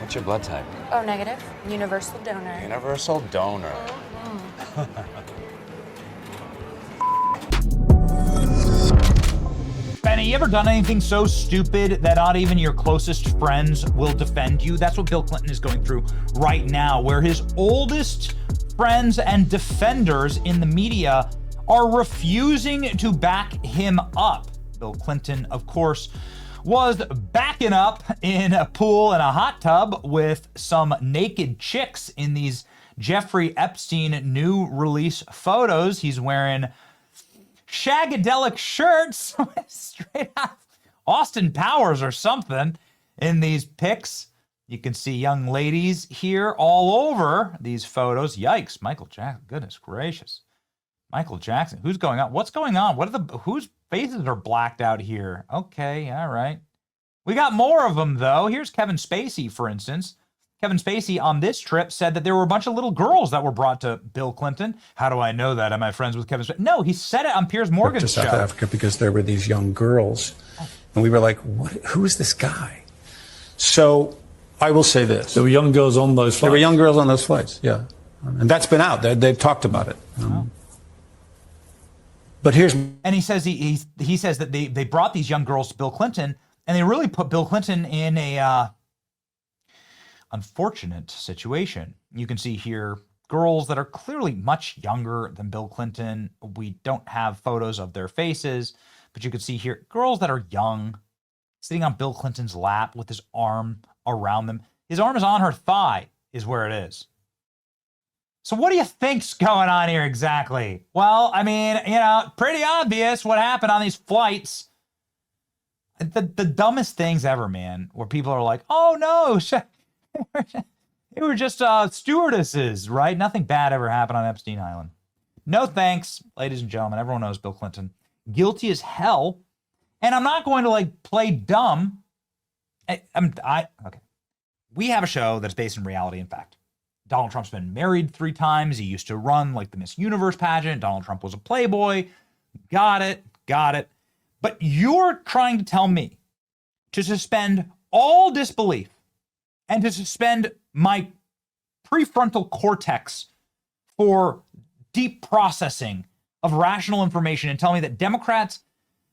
What's your blood type? Oh, negative. Universal donor. Universal donor. Benny, you ever done anything so stupid that not even your closest friends will defend you? That's what Bill Clinton is going through right now, where his oldest friends and defenders in the media are refusing to back him up. Bill Clinton, of course, was backing up in a pool and a hot tub with some naked chicks in these Jeffrey Epstein new release photos. He's wearing shagadelic shirts, straight out Austin Powers or something in these pics. You can see young ladies here all over these photos. Yikes, Michael Jackson, goodness gracious. Michael Jackson, who's going on? What's going on? Whose faces are blacked out here? Okay, all right. We got more of them, though. Here's Kevin Spacey, for instance. Kevin Spacey on this trip said that there were a bunch of little girls that were brought to Bill Clinton. How do I know that? Am I friends with Kevin Spacey? No, he said it on Piers Morgan's show. To South Africa because there were these young girls. And we were like, who is this guy? So I will say this. There were young girls on those flights. There were young girls on those flights, yeah. And that's been out. They've talked about it. But here's... And he says he says that they brought these young girls to Bill Clinton, and they really put Bill Clinton in a unfortunate situation. You can see here girls that are clearly much younger than Bill Clinton. We don't have photos of their faces, but you can see here girls that are young, sitting on Bill Clinton's lap with his arm around them. His arm is on her thigh, is where it is. So what do you think's going on here exactly? Well, I mean, pretty obvious what happened on these flights. The dumbest things ever, man, where people are like, oh no, they were just stewardesses, right? Nothing bad ever happened on Epstein Island. No thanks, ladies and gentlemen. Everyone knows Bill Clinton. Guilty as hell. And I'm not going to play dumb. Okay. We have a show that's based in reality and fact. Donald Trump's been married 3 times. He used to run the Miss Universe pageant. Donald Trump was a playboy. Got it. But you're trying to tell me to suspend all disbelief and to suspend my prefrontal cortex for deep processing of rational information and tell me that Democrats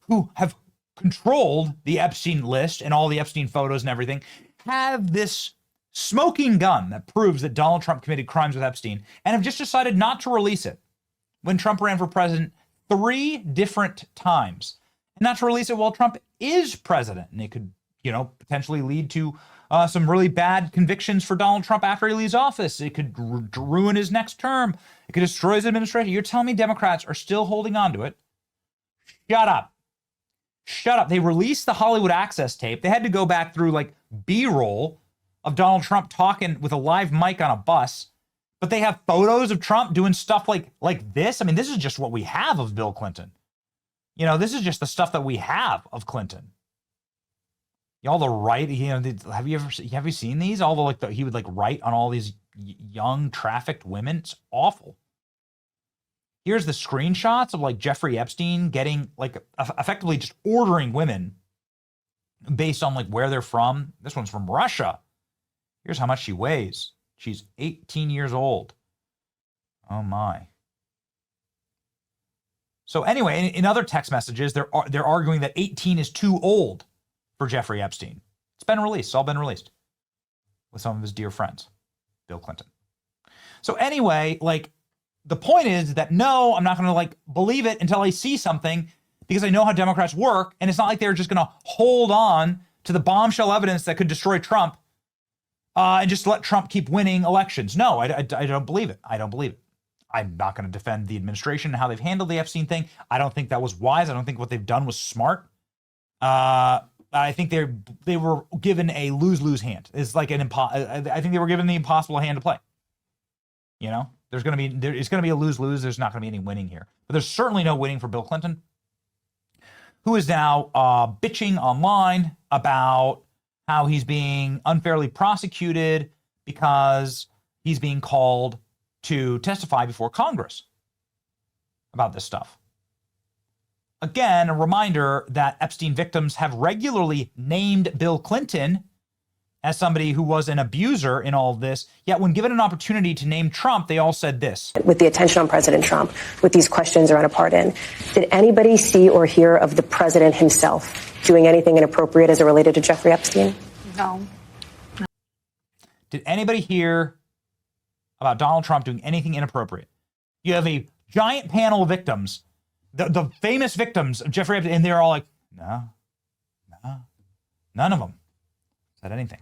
who have controlled the Epstein list and all the Epstein photos and everything have this smoking gun that proves that Donald Trump committed crimes with Epstein and have just decided not to release it when Trump ran for president 3 different times, and not to release it while Trump is president. And it could, potentially lead to some really bad convictions for Donald Trump after he leaves office. It could ruin his next term. It could destroy his administration. You're telling me Democrats are still holding on to it? Shut up. They released the Hollywood Access tape. They had to go back through B-roll of Donald Trump talking with a live mic on a bus, but they have photos of Trump doing stuff like this. I mean, this is just what we have of Bill Clinton. This is just the stuff that we have of Clinton. All the right, have you seen these? All he would write on all these young trafficked women. It's awful. Here's the screenshots of Jeffrey Epstein getting effectively just ordering women based on where they're from. This one's from Russia. Here's how much she weighs. She's 18 years old. Oh my. So anyway, in other text messages, they're arguing that 18 is too old for Jeffrey Epstein. It's been released. It's all been released with some of his dear friends, Bill Clinton. So anyway, the point is that no, I'm not going to believe it until I see something, because I know how Democrats work, and it's not like they're just going to hold on to the bombshell evidence that could destroy Trump and just let Trump keep winning elections. No, I don't believe it. I don't believe it. I'm not going to defend the administration and how they've handled the Epstein thing. I don't think that was wise. I don't think what they've done was smart. I think they were given a lose-lose hand. It's I think they were given the impossible hand to play. It's going to be a lose-lose. There's not going to be any winning here. But there's certainly no winning for Bill Clinton, who is now bitching online about how he's being unfairly prosecuted because he's being called to testify before Congress about this stuff. Again, a reminder that Epstein victims have regularly named Bill Clinton as somebody who was an abuser in all of this. Yet when given an opportunity to name Trump, they all said this. With the attention on President Trump, with these questions around a pardon, did anybody see or hear of the president himself doing anything inappropriate as it related to Jeffrey Epstein? No. Did anybody hear about Donald Trump doing anything inappropriate? You have a giant panel of victims, the famous victims of Jeffrey Epstein, and they're all like, no, none of them said anything.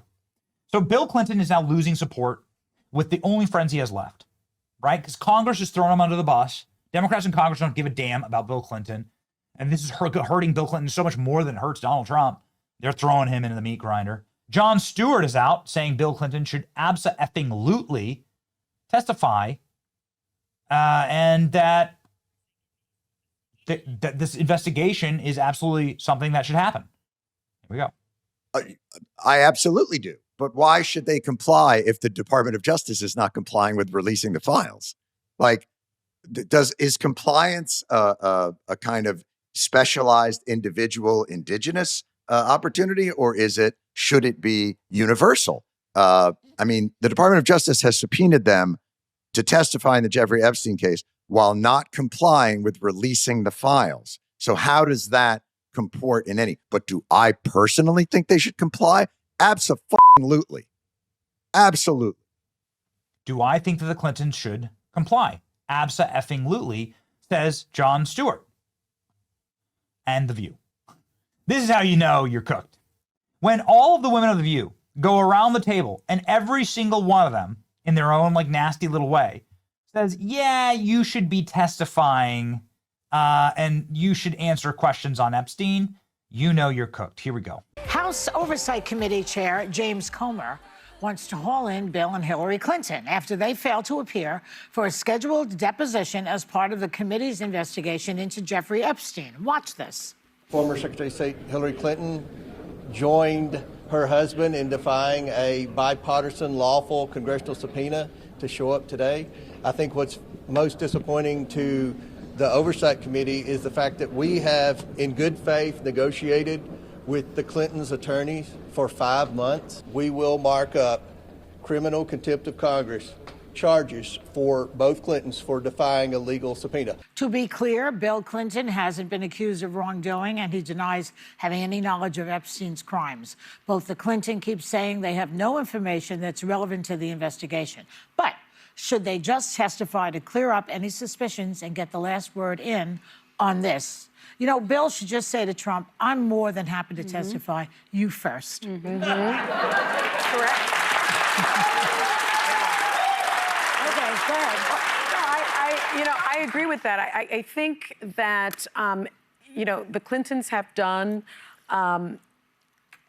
So Bill Clinton is now losing support with the only friends he has left, right? Because Congress is throwing him under the bus. Democrats in Congress don't give a damn about Bill Clinton. And this is hurting Bill Clinton so much more than it hurts Donald Trump. They're throwing him into the meat grinder. Jon Stewart is out saying Bill Clinton should abso-effing-lutely testify, and that this investigation is absolutely something that should happen. Here we go. I absolutely do. But why should they comply if the Department of Justice is not complying with releasing the files? Like, is compliance a kind of specialized individual indigenous opportunity, or should it be universal? I mean, the Department of Justice has subpoenaed them to testify in the Jeffrey Epstein case while not complying with releasing the files. So how does that comport in any? But do I personally think they should comply? Absolutely. Absolutely. Do I think that the Clintons should comply? Abso-effing-lutely, says Jon Stewart. And The View. This is how you know you're cooked. When all of the women of The View go around the table and every single one of them, in their own like nasty little way, says, yeah, you should be testifying and you should answer questions on Epstein, you know you're cooked. Here we go. House Oversight Committee Chair James Comer wants to haul in Bill and Hillary Clinton after they failed to appear for a scheduled deposition as part of the committee's investigation into Jeffrey Epstein. Watch this. Former Secretary of State Hillary Clinton joined her husband in defying a bipartisan lawful congressional subpoena to show up today. I think what's most disappointing to the Oversight Committee is the fact that we have, in good faith, negotiated with the Clintons' attorneys for 5 months. We will mark up criminal contempt of Congress charges for both Clintons for defying a legal subpoena. To be clear, Bill Clinton hasn't been accused of wrongdoing, and he denies having any knowledge of Epstein's crimes. Both the Clinton keep saying they have no information that's relevant to the investigation. But should they just testify to clear up any suspicions and get the last word in on this? You know, Bill should just say to Trump, I'm more than happy to testify. You first. Correct. I agree with that. I think that, the Clintons have done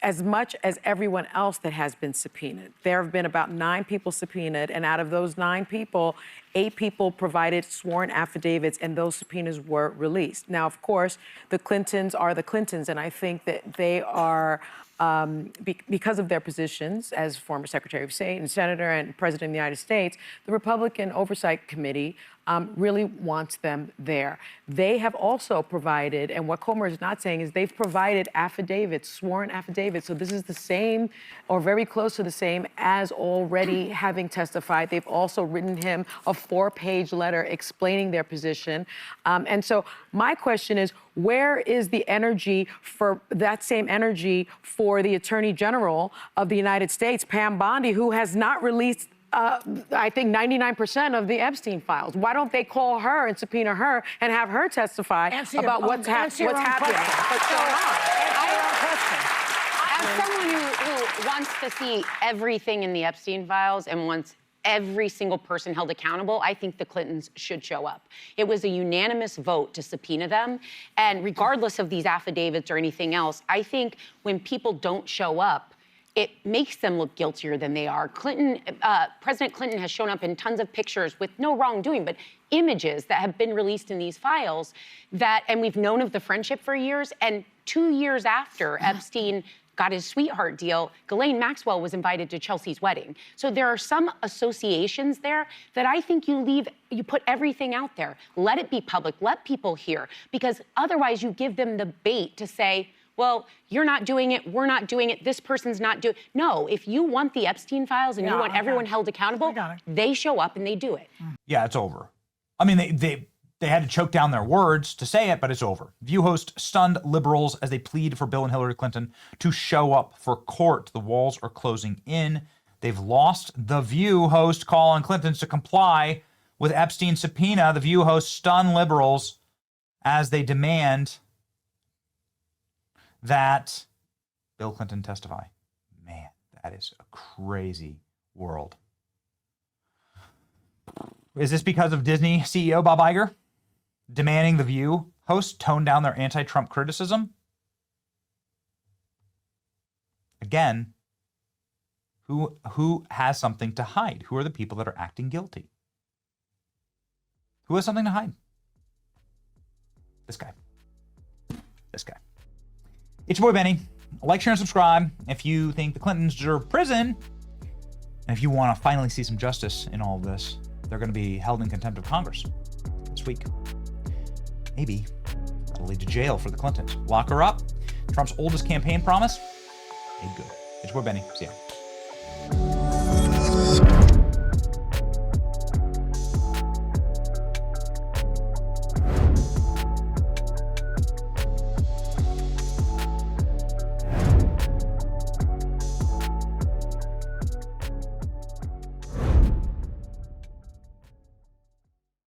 as much as everyone else that has been subpoenaed. There have been about 9 people subpoenaed, and out of those 9 people, 8 people provided sworn affidavits, and those subpoenas were released. Now, of course, the Clintons are the Clintons, and I think that they are, because of their positions as former Secretary of State and Senator and President of the United States, the Republican Oversight Committee really wants them there. They have also provided, and what Comer is not saying is they've provided affidavits, sworn affidavits. So this is the same or very close to the same as already having testified. They've also written him a 4-page letter explaining their position. And so my question is, where is the energy for that same energy for the Attorney General of the United States, Pam Bondi, who has not released I think 99% of the Epstein files? Why don't they call her and subpoena her and have her testify about what's happening? What's going on? As someone who wants to see everything in the Epstein files and wants every single person held accountable, I think the Clintons should show up. It was a unanimous vote to subpoena them. And regardless of these affidavits or anything else, I think when people don't show up, it makes them look guiltier than they are. President Clinton has shown up in tons of pictures with no wrongdoing, but images that have been released in these files and we've known of the friendship for years. And 2 years after Epstein got his sweetheart deal, Ghislaine Maxwell was invited to Chelsea's wedding. So there are some associations there that I think you put everything out there. Let it be public, let people hear, because otherwise you give them the bait to say, well, you're not doing it, we're not doing it, this person's not doing it. No, if you want the Epstein files and you want everyone held accountable, they show up and they do it. Yeah, it's over. I mean, they had to choke down their words to say it, but it's over. View host stunned liberals as they plead for Bill and Hillary Clinton to show up for court. The walls are closing in. They've lost. The View host call on Clintons to comply with Epstein's subpoena. The View host stunned liberals as they demand that Bill Clinton testify. Man, that is a crazy world. Is this because of Disney CEO Bob Iger demanding the View host tone down their anti-Trump criticism? Again, who has something to hide? Who are the people that are acting guilty? Who has something to hide? This guy. This guy. It's your boy Benny. Like, share, and subscribe if you think the Clintons deserve prison. And if you want to finally see some justice in all of this, they're going to be held in contempt of Congress this week. Maybe that'll lead to jail for the Clintons. Lock her up. Trump's oldest campaign promise made good. It's your boy Benny. See ya.